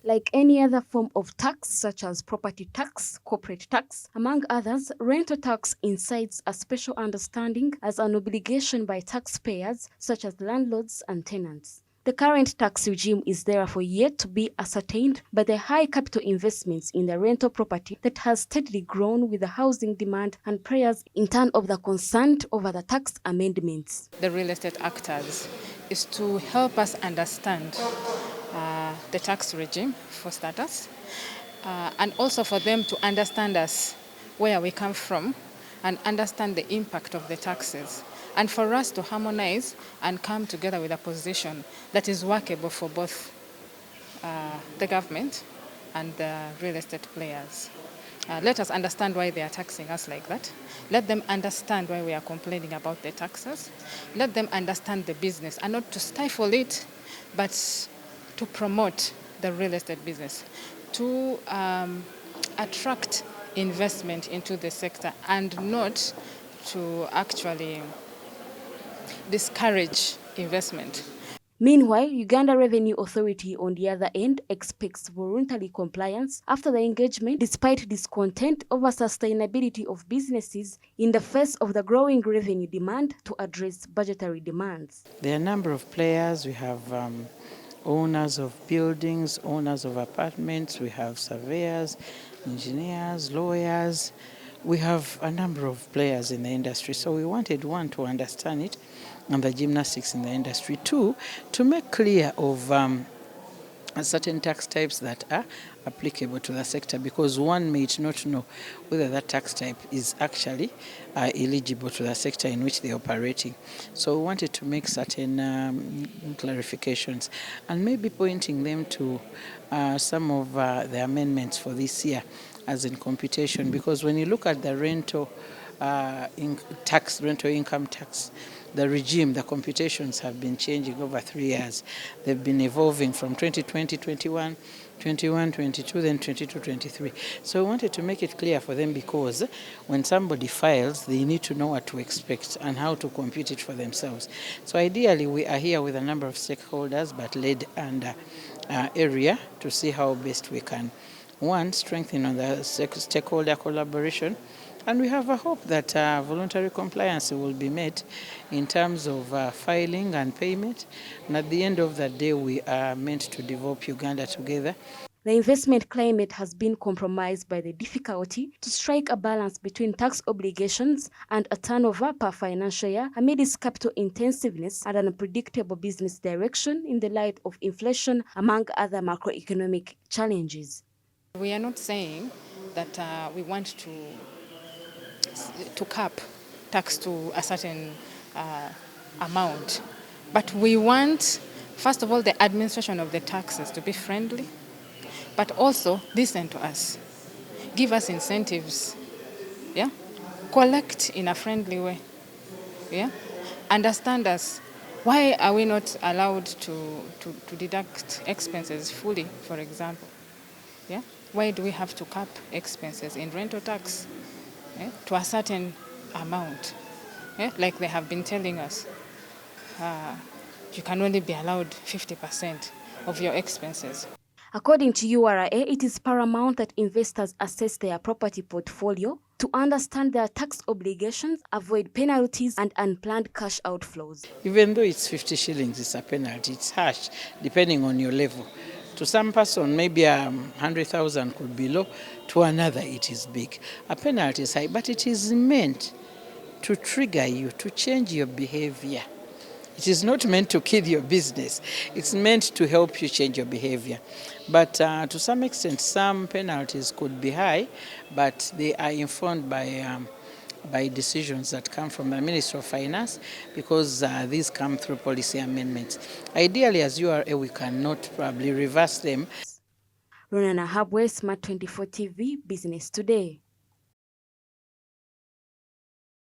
Like any other form of tax, such as property tax, corporate tax, among others, rental tax incites a special understanding as an obligation by taxpayers, such as landlords and tenants. The current tax regime is therefore yet to be ascertained by the high capital investments in the rental property that has steadily grown with the housing demand and prayers in turn of the concerned over the tax amendments. The real estate actors is to help us understand the tax regime, for starters, and also for them to understand us, where we come from, and understand the impact of the taxes, and for us to harmonize and come together with a position that is workable for both the government and the real estate players. Let us understand why they are taxing us like that. Let them understand why we are complaining about the taxes. Let them understand the business, and not to stifle it, but to promote the real estate business, to attract investment into the sector, and not to actually discourage investment. Meanwhile, Uganda Revenue Authority, on the other end, expects voluntary compliance after the engagement, despite discontent over sustainability of businesses in the face of the growing revenue demand to address budgetary demands. There are a number of players. We have owners of buildings, owners of apartments, we have surveyors, engineers, lawyers. We have a number of players in the industry. So we wanted, one, to understand it and the gymnastics in the industry. Two, to make clear of certain tax types that are applicable to the sector, because one may not know whether that tax type is actually eligible to the sector in which they're operating. So we wanted to make certain clarifications and maybe pointing them to some of the amendments for this year, as in computation, because when you look at the rental income tax, the regime, the computations have been changing over 3 years. They've been evolving from 2020, 21, 21, 22, then 22, 23. So we wanted to make it clear for them, because when somebody files, they need to know what to expect and how to compute it for themselves. So ideally, we are here with a number of stakeholders, but led under area, to see how best we can, one, strengthen on the stakeholder collaboration. And we have a hope that voluntary compliance will be met in terms of filing and payment. And at the end of the day, we are meant to develop Uganda together. The investment climate has been compromised by the difficulty to strike a balance between tax obligations and a turnover per financial year amid its capital intensiveness and an unpredictable business direction in the light of inflation, among other macroeconomic challenges. We are not saying that we want to cap tax to a certain amount, but we want, first of all, the administration of the taxes to be friendly, but also listen to us, give us incentives, yeah, collect in a friendly way, yeah, understand us. Why are we not allowed to deduct expenses fully, for example? Yeah, why do we have to cap expenses in rental tax to a certain amount? Like they have been telling us, you can only be allowed 50% of your expenses. According to URA, it is paramount that investors assess their property portfolio to understand their tax obligations, avoid penalties and unplanned cash outflows. Even though it's 50 shillings, it's a penalty. It's harsh, depending on your level. To some person, maybe 100,000 could be low. To another, it is big. A penalty is high, but it is meant to trigger you, to change your behavior. It is not meant to kill your business. It's meant to help you change your behavior. But to some extent, some penalties could be high, but they are informed by decisions that come from the Ministry of Finance, because these come through policy amendments. Ideally, as URA, we cannot probably reverse them. Ronana Habwe, Smart 24 TV, Business Today.